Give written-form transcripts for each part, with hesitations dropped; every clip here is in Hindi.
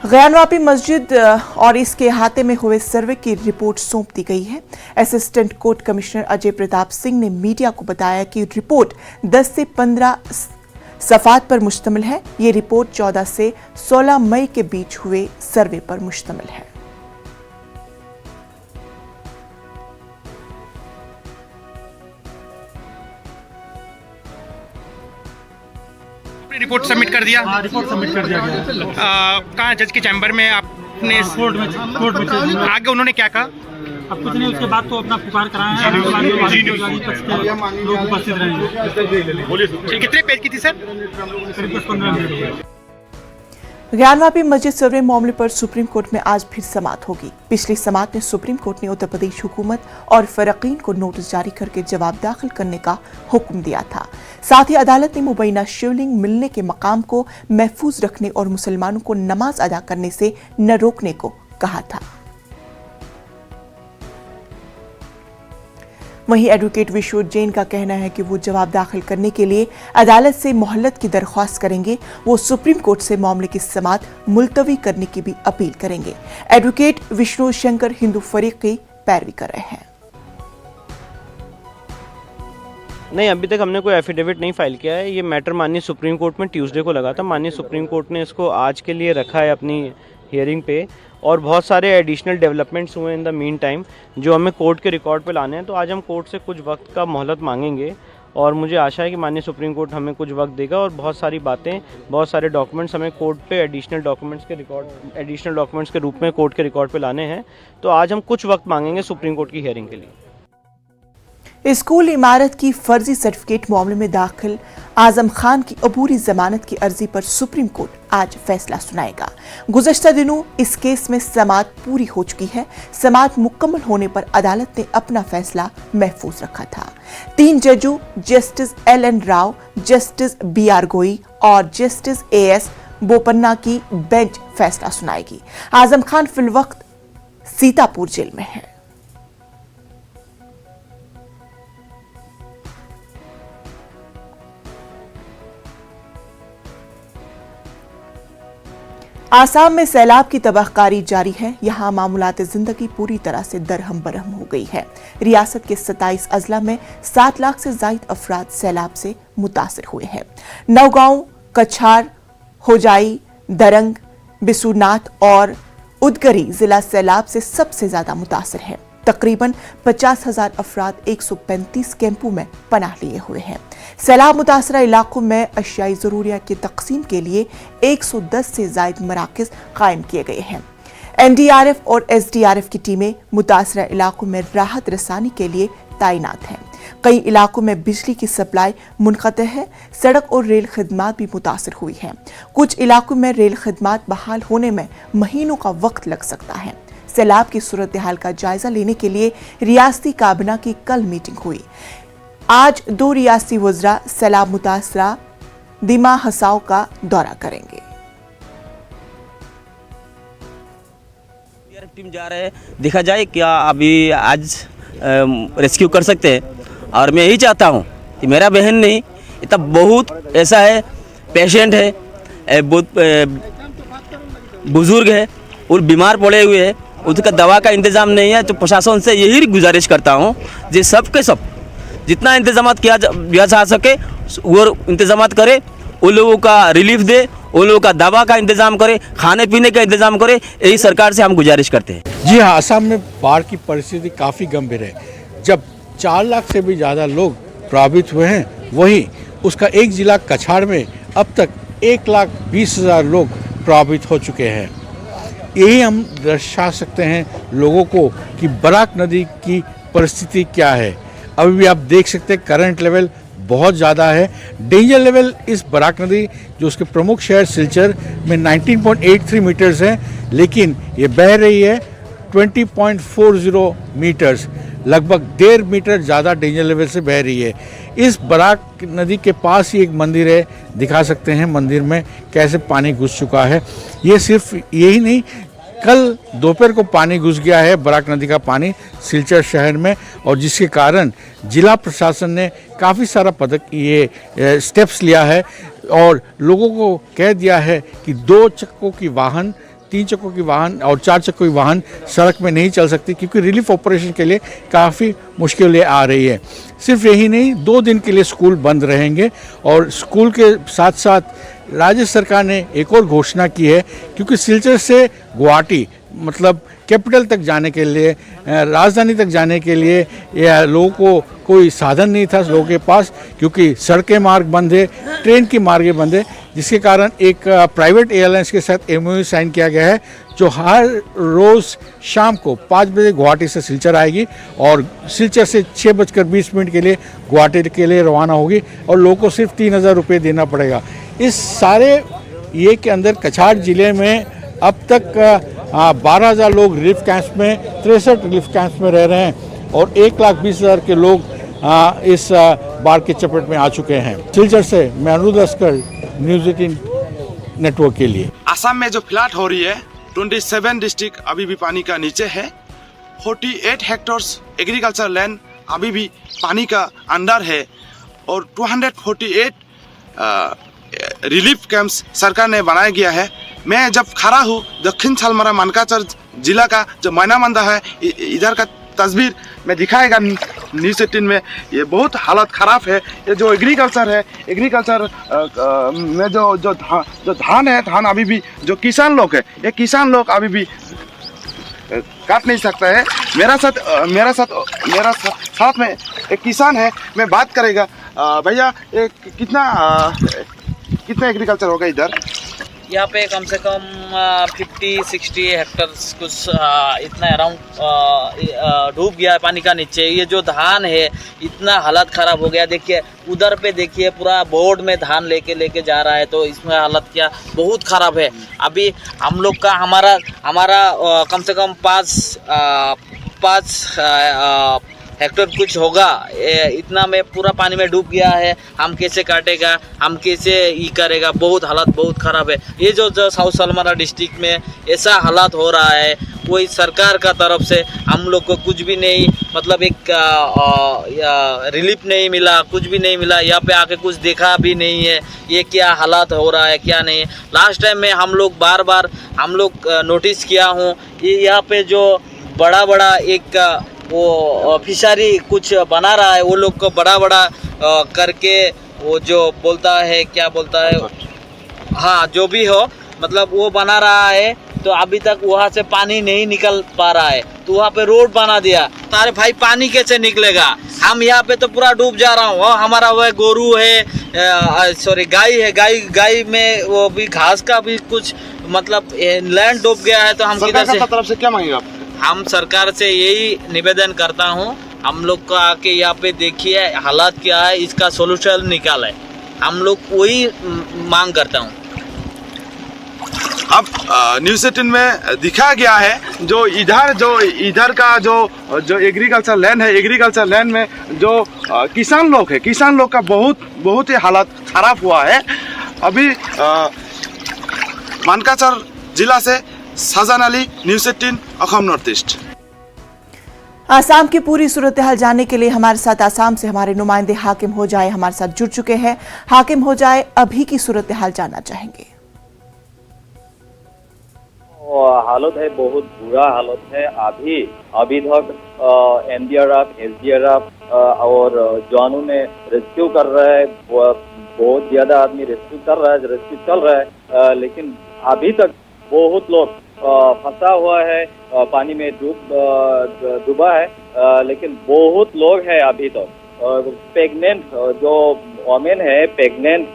गैरवापी मस्जिद और इसके अहाते में हुए सर्वे की रिपोर्ट सौंप दी गई है। Assistant court commissioner Ajay Pratap Singh ने मीडिया को बताया कि रिपोर्ट 10 से 15 सफात पर मुश्तमिल है। ये रिपोर्ट 14 से 16 मई के बीच हुए सर्वे पर मुश्तमिल है। रिपोर्ट सबमिट कर दिया? रिपोर्ट सबमिट कर दिया गया। कहाँ जज के चैम्बर में आपने? कोर्ट में आगे उन्होंने क्या कहा? अब कुछ नहीं, उसके बाद तो अपना पुकार कराए हैं। लोग उपस्थित रहेंगे। कितने पेज की थी सर? करीब 15 मिनट। ज्ञानवापी मस्जिद सर्वे मामले पर सुप्रीम कोर्ट में आज फिर समाअत होगी। पिछली समाअत में सुप्रीम कोर्ट ने उत्तर प्रदेश हुकूमत और फरकीन को नोटिस जारी करके जवाब दाखिल करने का हुक्म दिया था। साथ ही अदालत ने मुबैना शिवलिंग मिलने के मकाम को महफूज रखने और मुसलमानों को नमाज अदा करने से न रोकने को कहा था। वहीं एडवोकेट विश्व जैन का कहना है कि वो जवाब दाखिल करने के लिए अदालत से मोहलत की दरख्वास्त करेंगे। वो सुप्रीम कोर्ट से मामले की समाअत मुलतवी करने की भी अपील करेंगे। एडवोकेट विष्णु शंकर हिंदू फरीक की पैरवी कर रहे हैं। नहीं, अभी तक हमने कोई एफिडेविट नहीं फाइल किया है। ये मैटर माननीय सुप्रीम कोर्ट में ट्यूसडे को लगा था। माननीय सुप्रीम कोर्ट ने इसको आज के लिए रखा है अपनी हियरिंग पे, और बहुत सारे एडिशनल डेवलपमेंट्स हुए इन द मीन टाइम जो हमें कोर्ट के रिकॉर्ड पे लाने हैं। तो आज हम कोर्ट से कुछ वक्त का मोहलत मांगेंगे और मुझे आशा है कि माननीय सुप्रीम कोर्ट हमें कुछ वक्त देगा और बहुत सारी बातें, बहुत सारे डॉक्यूमेंट्स हमें कोर्ट पे एडिशनल डॉक्यूमेंट्स के रूप में कोर्ट के रिकॉर्ड पे लाने हैं। तो आज हम कुछ वक्त मांगेंगे सुप्रीम कोर्ट की हियरिंग के लिए। स्कूल इमारत की फर्जी सर्टिफिकेट मामले में दाखिल आजम खान की अबूरी जमानत की अर्जी पर सुप्रीम कोर्ट आज फैसला सुनाएगा। गुज़श्ता दिनों इस केस में समाअत पूरी हो चुकी है। समाअत मुकम्मल होने पर अदालत ने अपना फैसला महफूज रखा था। 3 जजों justice LN Rao, justice BR गोई और जस्टिस AS बोपन्ना की बेंच फैसला सुनाएगी। आजम खान फिलवक्त सीतापुर जेल में है। आसाम में सैलाब की तबाहकारी जारी है। यहाँ मामूलात जिंदगी पूरी तरह से दरहम बरहम हो गई है। रियासत के 27 अजला में 7 लाख से जायद अफराद सैलाब से मुतासिर हुए हैं। नौगांव, कछार, होजाई, दरंग, बिसूनाथ और उदगरी जिला सैलाब से सबसे ज्यादा मुतासिर है। तकरीबन 50,000 अफराद 135 कैंपों में पनाह लिए हुए हैं। सैलाब मुतासरा इलाकों में अशियाई ज़रूरियात की तकसीम के लिए 110 से जायद मराकज़ कायम किए गए हैं। NDRF और SDRF की टीमें मुतासरा इलाकों में राहत रसानी के लिए तैनात हैं। कई इलाकों में बिजली की सप्लाई मुनक़ते है। सड़क और रेल खदमात भी मुतासर हुई हैं। कुछ इलाकों में रेल खदमात बहाल होने में महीनों का वक्त लग सकता है। सैलाब की सूरत हाल का जायजा लेने के लिए रियासती काबिना की कल मीटिंग हुई। आज 2 रियासती वज़रा सैलाब मुतासरा दिमा हसाओ का दौरा करेंगे। टीम जा रहे हैं, देखा जाए क्या अभी आज रेस्क्यू कर सकते हैं। और मैं यही चाहता हूँ कि मेरा बहन नहीं, इतना बहुत ऐसा है, पेशेंट है, बुजुर्ग है और बीमार पड़े हुए हैं, उसका दवा का इंतज़ाम नहीं है। तो प्रशासन से यही गुजारिश करता हूँ कि सब के सब जितना इंतजाम किया जा सके वो इंतजाम करे, उन लोगों का रिलीफ दे, उन लोगों का दवा का इंतजाम करे, खाने पीने का इंतजाम करे। यही सरकार से हम गुजारिश करते हैं। जी हाँ, असम में बाढ़ की परिस्थिति काफ़ी गंभीर है। जब 4 लाख से भी ज़्यादा लोग प्रभावित हुए हैं, वहीं उसका एक ज़िला कछाड़ में अब तक 1,20,000 लोग प्रभावित हो चुके हैं। यही हम दर्शा सकते हैं लोगों को कि बराक नदी की परिस्थिति क्या है। अभी भी आप देख सकते हैं करंट लेवल बहुत ज़्यादा है। डेंजर लेवल इस बराक नदी जो उसके प्रमुख शहर सिलचर में 19.83 मीटर्स है, लेकिन ये बह रही है 20.40 मीटर्स, लगभग 1.5 मीटर ज़्यादा डेंजर लेवल से बह रही है। इस बराक नदी के पास ही एक मंदिर है, दिखा सकते हैं मंदिर में कैसे पानी घुस चुका है। ये सिर्फ यही नहीं, कल दोपहर को पानी घुस गया है बराक नदी का पानी सिलचर शहर में, और जिसके कारण जिला प्रशासन ने काफ़ी सारा स्टेप्स लिया है और लोगों को कह दिया है कि 2 चक्कों की वाहन 3 चक्कों की वाहन और 4 चक्कों की वाहन सड़क में नहीं चल सकती, क्योंकि रिलीफ ऑपरेशन के लिए काफ़ी मुश्किलें आ रही है। सिर्फ यही नहीं, 2 दिन के लिए स्कूल बंद रहेंगे और स्कूल के साथ साथ राज्य सरकार ने एक और घोषणा की है, क्योंकि सिलचर से गुवाहाटी मतलब कैपिटल तक जाने के लिए, राजधानी तक जाने के लिए यह लोगों को कोई साधन नहीं था लोगों के पास, क्योंकि सड़कें मार्ग बंद है, ट्रेन की मार्गें बंद है, जिसके कारण एक प्राइवेट एयरलाइंस के साथ MOU साइन किया गया है, जो हर रोज़ शाम को 5 बजे गुवाहाटी से सिलचर आएगी और सिलचर से 6:20 के लिए गुवाहाटी के लिए रवाना होगी और लोगों को सिर्फ 3,000 रुपये देना पड़ेगा। इस सारे ये के अंदर कछार ज़िले में अब तक 12,000 लोग रिलीफ कैंप्स में, 63 रिलीफ कैंप्स में रह रहे हैं और 1,20,000 के लोग इस बाढ़ की चपेट में आ चुके हैं। सिलचर से मैं अनुरोध लश्कर, न्यूज़ 18 नेटवर्क के लिए। असम में जो फ्लड हो रही है, 27 डिस्ट्रिक्ट अभी भी पानी का नीचे है। 48 हेक्टर्स एग्रीकल्चर लैंड अभी भी पानी का अंडर है और 248 रिलीफ कैंप्स सरकार ने बनाया गया है। मैं जब खड़ा हूँ दक्षिण सालमरा मानकाचर जिला का जो मैनामंदा है, इधर का तस्वीर मैं दिखाएगा न्यूज़ 18 में। ये बहुत हालत ख़राब है। ये जो एग्रीकल्चर है, एग्रीकल्चर में जो धान है, धान अभी भी जो किसान लोग है, ये किसान लोग अभी भी काट नहीं सकता है। मेरा साथ में एक किसान है, मैं बात करेगा। भैया कितना एग्रीकल्चर होगा इधर? यहाँ पे कम से कम 50-60 हेक्टर्स कुछ इतना अराउंड डूब गया है पानी का नीचे। ये जो धान है इतना हालत ख़राब हो गया। देखिए उधर पे देखिए पूरा बोर्ड में धान लेके जा रहा है, तो इसमें हालत क्या बहुत ख़राब है। अभी हम लोग का हमारा कम से कम 5 हेक्टर कुछ होगा, इतना में पूरा पानी में डूब गया है। हम कैसे काटेगा, हम कैसे ये करेगा, बहुत हालत बहुत ख़राब है। ये जो साउथ सालमरा डिस्ट्रिक्ट में ऐसा हालात हो रहा है, कोई सरकार का तरफ से हम लोग को कुछ भी नहीं, मतलब एक रिलीफ नहीं मिला, कुछ भी नहीं मिला। यहाँ पे आके कुछ देखा भी नहीं है ये क्या हालात हो रहा है क्या नहीं। लास्ट टाइम में हम लोग बार हम लोग नोटिस किया हूँ, ये यहाँ पे जो बड़ा एक वो फिशरी कुछ बना रहा है, वो लोग को बड़ा करके वो जो बोलता है, क्या बोलता है, हाँ जो भी हो, मतलब वो बना रहा है। तो अभी तक वहाँ से पानी नहीं निकल पा रहा है, तो वहाँ पे रोड बना दिया। तारे भाई पानी कैसे निकलेगा? हम यहाँ पे तो पूरा डूब जा रहा हूँ। हमारा वह गोरू है, गाय है, गाय में वो भी घास का भी कुछ मतलब लैंड डूब गया है। तो हम किधर से तरफ से क्या मांगेगा? हम सरकार से यही निवेदन करता हूँ, हम लोग को आके यहाँ पे देखिए हालात क्या है, इसका सोल्यूशन निकाले। हम लोग वही मांग करता हूँ। अब न्यूज़ 18 में दिखाया गया है जो इधर का जो एग्रीकल्चर लैंड है, एग्रीकल्चर लैंड में जो किसान लोग है, किसान लोग का बहुत ही हालत खराब हुआ है। अभी मानकाचर जिला से Sajan Ali, news 18 Assam north east. Assam की पूरी सूरत हाल जानने के लिए हमारे साथ आसाम से हमारे नुमाइंदे हाकिम हो जाए हमारे साथ जुड़ चुके हैं। हाकिम हो जाए, अभी की सूरत हाल जानना चाहेंगे। हालत है, बहुत बुरा हालत है। अभी तक NDRF, SDRF और जवानों ने रेस्क्यू कर रहा है। बहुत ज्यादा आदमी रेस्क्यू चल रहा है, लेकिन अभी तक बहुत लोग फंसा हुआ है, पानी में डूबा है। लेकिन बहुत लोग हैं अभी तक। प्रेग्नेंट जो वोमेन है, प्रेग्नेंट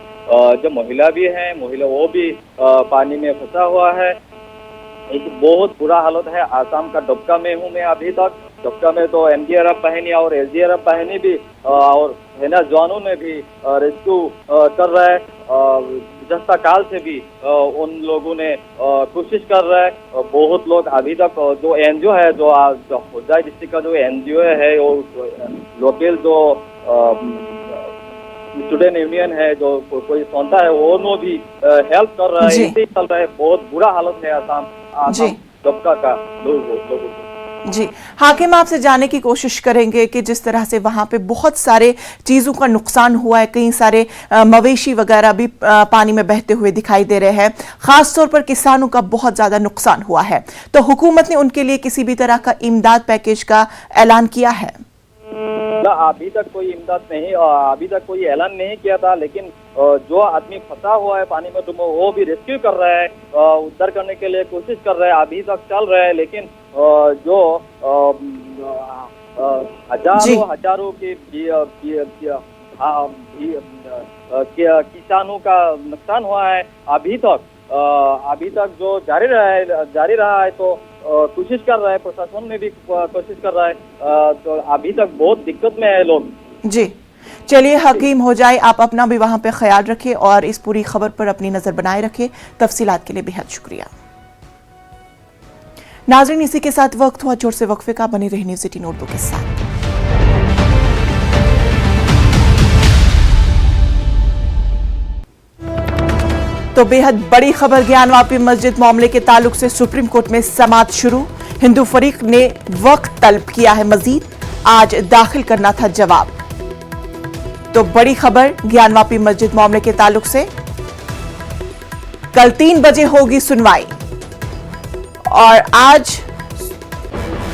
जो महिला भी है, वो भी पानी में फंसा हुआ है। एक बहुत बुरा हालत है। आसाम का डोबका में हूँ मैं अभी तक। डोबका में तो NDRF बाहिनी और SDRF बाहिनी भी और सेना जवानों ने भी रेस्क्यू कर रहा है। जस्ता काल से भी उन लोगों ने कोशिश कर रहा है। बहुत लोग अभी तक जो NGO है, जो होजाई डिस्ट्रिक्ट का जो NGO है, वो लोकल जो स्टूडेंट यूनियन है, जो कोई संस्था है, वो भी हेल्प कर रहा है। ऐसे ही चल रहा है। बहुत बुरा हालत है आसाम डोबका का लोगों को। जी, हाकिम आपसे जानने की कोशिश करेंगे कि जिस तरह से वहां पे बहुत सारे चीज़ों का नुकसान हुआ है, कई सारे मवेशी वगैरह भी पानी में बहते हुए दिखाई दे रहे हैं, खास तौर पर किसानों का बहुत ज़्यादा नुकसान हुआ है, तो हुकूमत ने उनके लिए किसी भी तरह का इमदाद पैकेज का ऐलान किया है? अभी तक कोई इमदाद नहीं, अभी तक कोई ऐलान नहीं किया था, लेकिन जो आदमी फंसा हुआ है पानी में डूबा वो भी रेस्क्यू कर रहा है, उद्धार करने के लिए कोशिश कर रहा है, अभी तक चल रहा है। लेकिन जो हजारों के किसानों का नुकसान हुआ है, अभी तक जो जारी रहा है तो कोशिश कर रहा है, प्रशासन में भी कोशिश कर रहा है, तो अभी तक बहुत दिक्कत में है लोग। जी, चलिए हकीम हो जाए, आप अपना भी वहां पे ख्याल रखें और इस पूरी खबर पर अपनी नजर बनाए रखें। तफसीलात के लिए बेहद शुक्रिया। नाज़रीन, इसी के साथ वक्त हुआ जोर से वक्फे का। बने रहे न्यूज़ 18 उर्दू के साथ। तो बेहद बड़ी खबर, ज्ञानवापी मस्जिद मामले के ताल्लुक से सुप्रीम कोर्ट में समाअत शुरू। हिंदू फरीक ने वक्त तलब किया है मजीद, आज दाखिल करना था जवाब। तो बड़ी खबर ज्ञानवापी मस्जिद मामले के ताल्लुक से, कल 3 बजे होगी सुनवाई और आज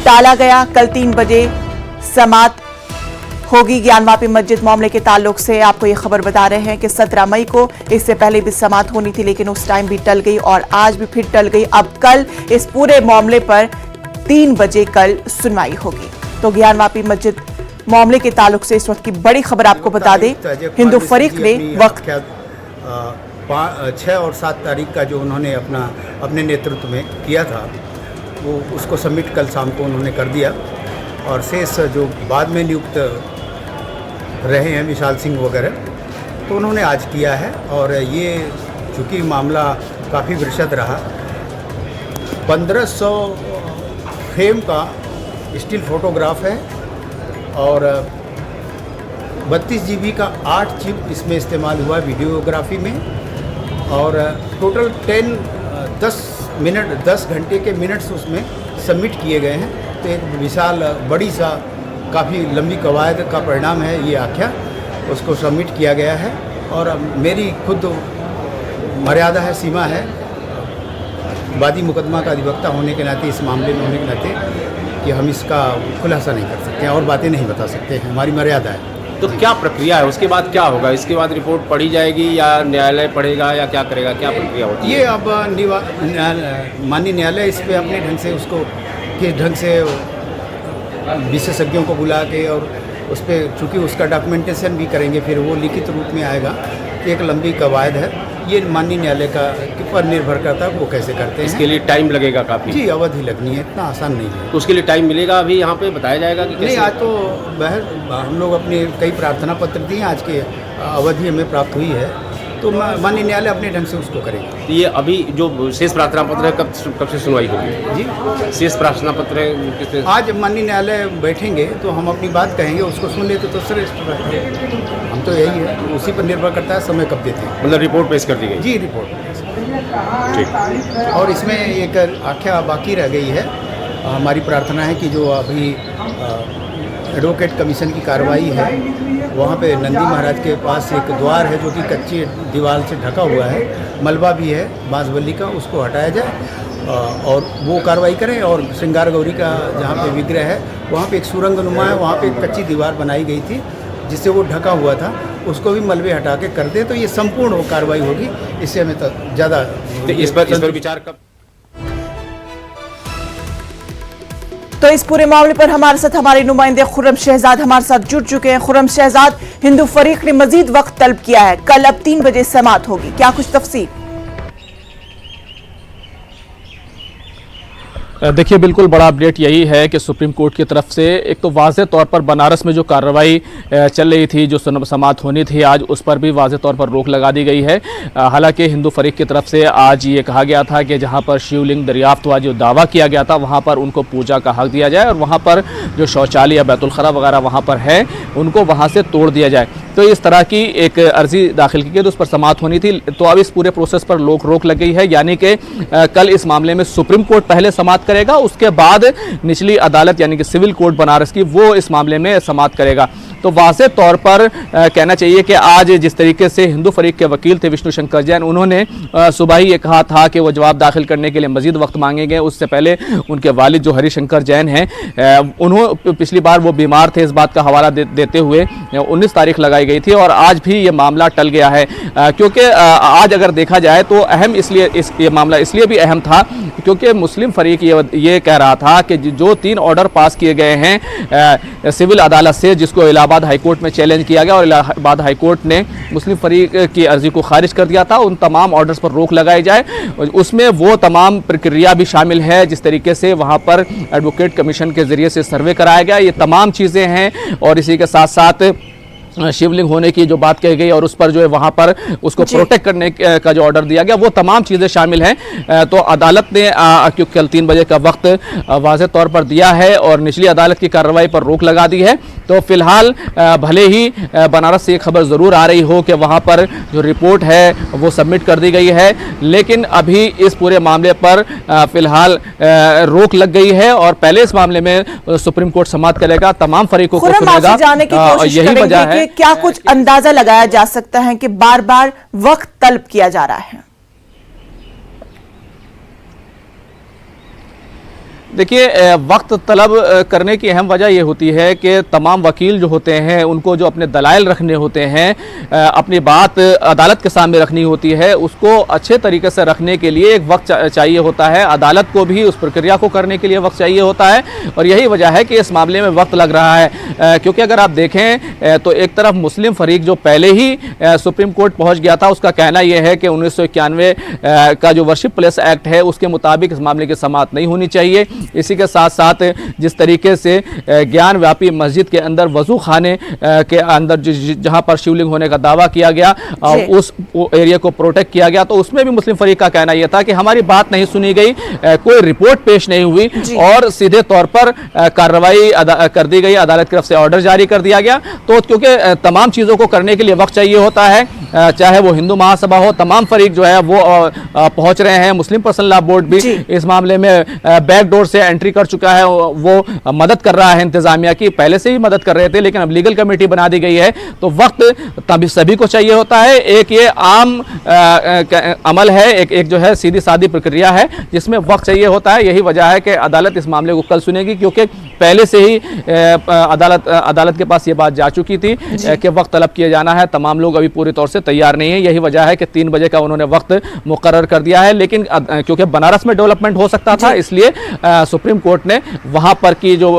टाला गया, कल 3 बजे समाअत होगी ज्ञानवापी मस्जिद मामले के ताल्लुक से। आपको ये खबर बता रहे हैं कि 17 मई को इससे पहले भी समाअत होनी थी, लेकिन उस टाइम भी टल गई और आज भी फिर टल गई। अब कल इस पूरे मामले पर 3 बजे कल सुनवाई होगी। तो ज्ञानवापी मस्जिद मामले के ताल्लुक से इस वक्त की बड़ी खबर आपको बता दें, हिंदू फरीक ने वक्त 6 और 7 तारीख का जो उन्होंने अपने नेतृत्व में किया था वो उसको सबमिट कल शाम को उन्होंने कर दिया, और शेष जो बाद में नियुक्त रहे हैं विशाल सिंह वगैरह, तो उन्होंने आज किया है। और ये चूँकि मामला काफ़ी विस्तृत रहा, 1500 फ्रेम का स्टिल फोटोग्राफ है और 32 GB का 8 चिप इसमें इस्तेमाल हुआ वीडियोग्राफी में, और टोटल 10 घंटे के मिनट्स उसमें सबमिट किए गए हैं। तो एक विशाल बड़ी सा काफ़ी लंबी कवायद का परिणाम है ये आख्या, उसको सबमिट किया गया है। और मेरी खुद मर्यादा है, सीमा है, वादी मुकदमा का अधिवक्ता होने के नाते, इस मामले में होने के नाते, कि हम इसका खुलासा नहीं कर सकते हैं और बातें नहीं बता सकते हैं, हमारी मर्यादा है। तो क्या प्रक्रिया है, उसके बाद क्या होगा? इसके बाद रिपोर्ट पढ़ी जाएगी या न्यायालय पढ़ेगा या क्या करेगा, क्या प्रक्रिया होगी? ये अब माननीय न्यायालय इस पर अपने ढंग से उसको किस ढंग से विशेषज्ञों को बुला के और उस पर चूँकि उसका डॉक्यूमेंटेशन भी करेंगे, फिर वो लिखित रूप में आएगा। एक लंबी कवायद है, ये माननीय न्यायालय का पर निर्भर करता है वो कैसे करते हैं। इसके लिए टाइम लगेगा काफ़ी? जी, अवधि लगनी है, इतना आसान नहीं है। तो उसके लिए टाइम मिलेगा अभी यहाँ पे बताया जाएगा कि नहीं? आज तो हम लोग अपने कई प्रार्थना पत्र दिए, आज के अवधि हमें प्राप्त हुई है, तो माननीय न्यायालय अपने ढंग से उसको करेगा। तो ये अभी जो शेष प्रार्थना पत्र है कब से सुनवाई होगी? जी, शेष प्रार्थना पत्र है आज माननीय न्यायालय बैठेंगे तो हम अपनी बात कहेंगे, उसको सुन लेते तो श्रेष्ठ रहते। हम तो यही है, उसी पर निर्भर करता है समय कब देते हैं। मतलब रिपोर्ट पेश कर दी गई? जी, रिपोर्ट। ठीक। और इसमें एक आख्या बाकी रह गई है। हमारी प्रार्थना है कि जो अभी एडवोकेट कमीशन की कार्रवाई है, वहाँ पे नंदी महाराज के पास एक द्वार है जो कि कच्ची दीवार से ढका हुआ है, मलबा भी है बांसबल्ली का, उसको हटाया जाए और वो कार्रवाई करें। और श्रृंगार गौरी का जहाँ पे विग्रह है वहाँ पे एक सुरंग नुमा है, वहाँ पे एक कच्ची दीवार बनाई गई थी जिससे वो ढका हुआ था, उसको भी मलबे हटा के कर दे तो ये संपूर्ण कार्रवाई होगी। इससे हमें तो ज़्यादा इस पर विचार कब? तो इस पूरे मामले पर हमारे साथ हमारे नुमाइंदे खुर्रम शहजाद हमारे साथ जुड़ चुके हैं। खुर्रम शहजाद, हिंदू फरीक ने मजीद वक्त तलब किया है, कल अब 3 बजे समाअत होगी, क्या कुछ तफसील? देखिए, बिल्कुल बड़ा अपडेट यही है कि सुप्रीम कोर्ट की तरफ से एक तो वाज़ेह तौर पर बनारस में जो कार्रवाई चल रही थी, जो समाअत होनी थी आज, उस पर भी वाज़ेह तौर पर रोक लगा दी गई है। हालांकि हिंदू फरीक की तरफ से आज ये कहा गया था कि जहां पर शिवलिंग दरियाफ्त हुआ, जो दावा किया गया था, वहां पर उनको पूजा का हक दिया जाए और वहां पर जो शौचालय या बैतुल खला वगैरह वहां पर है उनको वहां से तोड़ दिया जाए। तो इस तरह की एक अर्जी दाखिल की गई, तो उस पर समाअत होनी थी। तो अब इस पूरे प्रोसेस पर रोक लग गई है, यानी कि कल इस मामले में सुप्रीम कोर्ट पहले समाअत समाप्त करेगा। उसके बाद निचली अदालत यानी कि सिविल कोर्ट बनारस की वो इस मामले में समाप्त करेगा। तो वाज़े तौर पर कहना चाहिए कि आज जिस तरीके से हिंदू फरीक के वकील थे विष्णु शंकर जैन, उन्होंने सुबह ही ये कहा था कि वो जवाब दाखिल करने के लिए मजीद वक्त मांगेंगे। उससे पहले उनके वालिद जो हरिशंकर जैन हैं, उन्होंने पिछली बार वो बीमार थे, इस बात का हवाला देते हुए 19 तारीख लगाई गई थी और आज भी ये मामला टल गया है। क्योंकि आज अगर देखा जाए तो अहम इसलिए ये मामला इसलिए भी अहम था क्योंकि मुस्लिम फरीक ये कह रहा था कि जो 3 ऑर्डर पास किए गए हैं सिविल अदालत से, जिसको इलाहाबाद हाईकोर्ट में चैलेंज किया गया और इलाहाबाद हाईकोर्ट ने मुस्लिम फरीक की अर्जी को खारिज कर दिया था, उन तमाम ऑर्डर्स पर रोक लगाई जाए। उसमें वो तमाम प्रक्रिया भी शामिल है जिस तरीके से वहाँ पर एडवोकेट कमीशन के जरिए से सर्वे कराया गया, ये तमाम चीज़ें हैं। और इसी के साथ साथ शिवलिंग होने की जो बात कही गई और उस पर जो है वहाँ पर उसको प्रोटेक्ट करने का जो ऑर्डर दिया गया, वो तमाम चीज़ें शामिल हैं। तो अदालत ने क्योंकि कल 3 बजे का वक्त वाज़े तौर पर दिया है और निचली अदालत की कार्रवाई पर रोक लगा दी है। तो फिलहाल भले ही बनारस से एक खबर ज़रूर आ रही हो कि वहाँ पर जो रिपोर्ट है वो सबमिट कर दी गई है, लेकिन अभी इस पूरे मामले पर फिलहाल रोक लग गई है और पहले इस मामले में सुप्रीम कोर्ट समाप्त करेगा, तमाम फरीकों को सुनेगा। यही वजह है। क्या कुछ अंदाजा लगाया जा सकता है कि बार बार वक्त तलब किया जा रहा है? देखिए, वक्त तलब करने की अहम वजह यह होती है कि तमाम वकील जो होते हैं उनको जो अपने दलाइल रखने होते हैं, अपनी बात अदालत के सामने रखनी होती है, उसको अच्छे तरीके से रखने के लिए एक वक्त चाहिए होता है। अदालत को भी उस प्रक्रिया को करने के लिए वक्त चाहिए होता है और यही वजह है कि इस मामले में वक्त लग रहा है। क्योंकि अगर आप देखें तो एक तरफ मुस्लिम फरीक जो पहले ही सुप्रीम कोर्ट पहुँच गया था, उसका कहना यह है कि 1991 का जो वर्शिप प्लेस एक्ट है उसके मुताबिक इस मामले की समाअत नहीं होनी चाहिए। इसी के साथ साथ जिस तरीके से ज्ञान व्यापी मस्जिद के अंदर वजू खाने के अंदर जहां पर शिवलिंग होने का दावा किया गया, उस एरिया को प्रोटेक्ट किया गया, तो उसमें भी मुस्लिम फरीक का कहना यह था कि हमारी बात नहीं सुनी गई, कोई रिपोर्ट पेश नहीं हुई और सीधे तौर पर कार्रवाई कर दी गई, अदालत की तरफ से ऑर्डर जारी कर दिया गया। तो क्योंकि तमाम चीज़ों को करने के लिए वक्त चाहिए होता है, चाहे वो हिंदू महासभा हो, तमाम फरीक जो है वो पहुंच रहे हैं। मुस्लिम पर्सनल लॉ बोर्ड भी इस मामले में बैकडोर से एंट्री कर चुका है, वो मदद कर रहा है इंतजामिया की, पहले से ही मदद कर रहे थे, लेकिन अब लीगल कमेटी बना दी गई है। तो वक्त तभी सभी को चाहिए होता है। एक ये आम अमल है, एक जो है सीधी सादी प्रक्रिया है जिसमें वक्त चाहिए होता है। यही वजह है कि अदालत इस मामले को कल सुनेगी, क्योंकि पहले से ही अदालत के पास ये बात जा चुकी थी कि वक्त तलब किया जाना है। तमाम लोग अभी पूरी तौर से तैयार नहीं है, यही वजह है कि 3 बजे का उन्होंने वक्त मुकर्रर कर दिया है। लेकिन क्योंकि बनारस में डेवलपमेंट हो सकता था, इसलिए सुप्रीम कोर्ट ने वहां पर की जो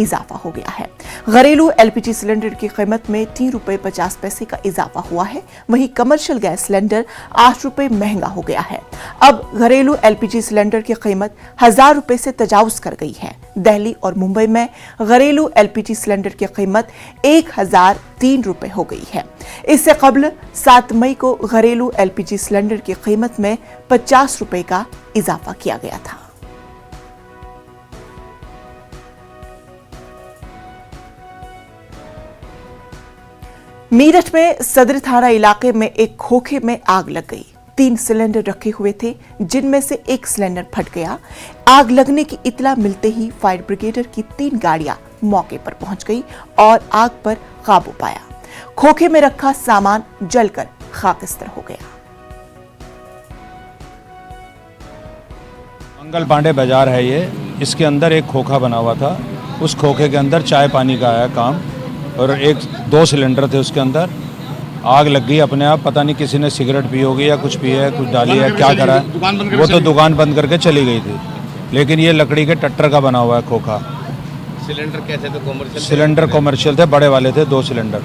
इजाफा हो गया है। घरेलू एलपीजी सिलेंडर की कीमत में 3 रुपए 50 पैसे का इजाफा हुआ है। वहीं कमर्शियल गैस सिलेंडर 8 रुपए महंगा हो गया है। अब घरेलू एलपीजी सिलेंडर की कीमत 1000 रुपए से तजावुज कर गई है। दिल्ली और मुंबई में घरेलू एलपीजी सिलेंडर की कीमत 1003 रुपए हो गई है। इससे कबल 7 मई को घरेलू एलपीजी सिलेंडर की कीमत में 50 रुपए का इजाफा किया गया था। मेरठ में सदर थाना इलाके में एक खोखे में आग लग गई। 3 सिलेंडर रखे हुए थे, जिनमें से एक सिलेंडर फट गया। आग लगने की इतला मिलते ही फायर ब्रिगेडर की 3 गाड़ियां मौके पर पहुंच गई और आग पर काबू पाया। खोखे में रखा सामान जलकर खाकिस्तर हो गया। मंगल पांडे बाजार है ये, इसके अंदर एक खोखा बना हुआ था। उस खोखे के अंदर चाय पानी का आया काम और 2 सिलेंडर थे उसके अंदर। आग लग गई अपने आप, पता नहीं किसी ने सिगरेट पी होगी या कुछ पिया है, कुछ डाली है, क्या करा है। वो तो दुकान बंद करके चली गई थी, लेकिन ये लकड़ी के टट्टर का बना हुआ है खोखा। सिलेंडर कैसे थे? कॉमर्शियल सिलेंडर कॉमर्शियल थे, बड़े वाले थे 2 सिलेंडर,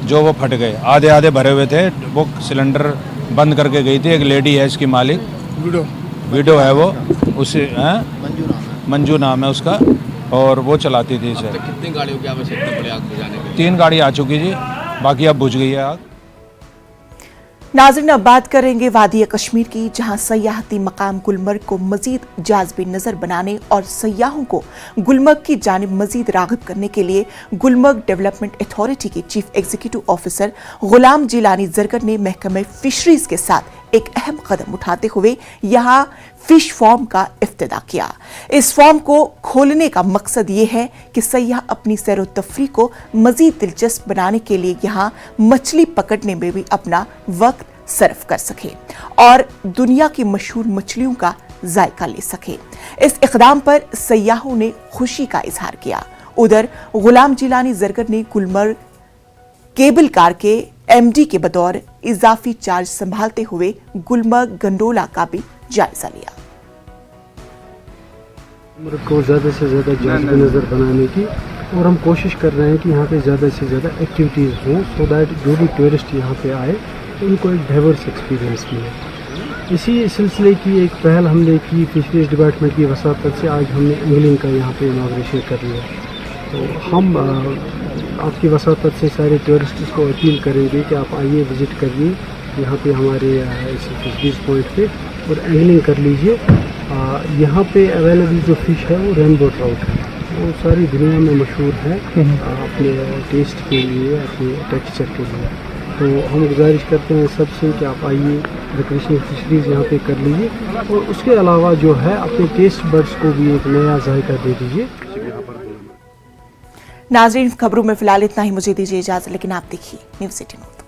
जो वो फट गए। आधे आधे भरे हुए थे। वो सिलेंडर बंद करके गई थी। एक लेडी है इसकी मालिक, वीडियो है वो, उसे मंजू नाम है उसका, और वो चलाती थी इसे। कितनी गाड़ियों की आवश्यकता पड़ी आग बुझाने के लिए? 3 गाड़ी आ चुकी जी, बाकी अब बुझ गई है आग। नाज़रीन, अब बात करेंगे वादी कश्मीर की, जहां सयाहती मकाम गुलमर्ग को मजीद जाज़बे नज़र बनाने और सयाहों को गुलमर्ग की जानिब मजीद राग़िब करने के लिए गुलमर्ग डेवलपमेंट अथॉरिटी के चीफ एग्जीक्यूटिव ऑफिसर गुलाम जिलानी जरगर ने महकमे फिशरीज के साथ एक अहम कदम उठाते हुए यहाँ फिश फार्म का इफ्तिताह किया। इस फार्म को खोलने का मकसद ये है कि सयाह अपनी सैर व तफरी को मजीद दिलचस्प बनाने के लिए यहाँ मछली पकड़ने में भी अपना वक्त सर्फ कर सके और दुनिया की मशहूर मछलियों का जायका ले सके। इस इक़दाम पर सयाहों ने खुशी का इजहार किया। उधर गुलाम जिलानी जरगर ने गुलमर्ग केबल कार के एमडी के बतौर इजाफी चार्ज संभालते हुए गुलमर्ग गंडोला का भी जायजा लिया। को ज़्यादा से ज़्यादा जायज़ नज़र बनाने की और हम कोशिश कर रहे हैं कि यहाँ पे ज़्यादा से ज़्यादा एक्टिविटीज़ हों सो दैट जो भी टूरिस्ट यहाँ पे आए उनको एक डाइवर्स एक्सपीरियंस मिले। इसी सिलसिले की एक पहल हमने की फिशरीज डिपार्टमेंट की वसातत से। आज हमने एंगलिंग का यहाँ पे इनॉग्रेशन कर लिया। तो हम आपकी वसातत से सारे टूरिस्ट्स को अपील करेंगे कि आप आइए विज़िट करिए यहाँ पे हमारे इस फिशरीज पॉइंट पे और एंगलिंग कर लीजिए। यहाँ पे अवेलेबल जो फ़िश है वो रेनबो ट्राउट है, वो सारी दुनिया में मशहूर है अपने टेस्ट के लिए, अपने टेक्सचर के लिए। तो हम गुजारिश करते हैं सबसे कि आप आइए रिक्रिएशनल फिशरीज यहाँ पे कर लीजिए और उसके अलावा जो है अपने टेस्ट बड्स को भी एक नया जायका दे दीजिए। नाज़रीन, खबरों में फिलहाल इतना ही। मुझे दीजिए इजाजत, लेकिन आप देखिए न्यूज़ 18।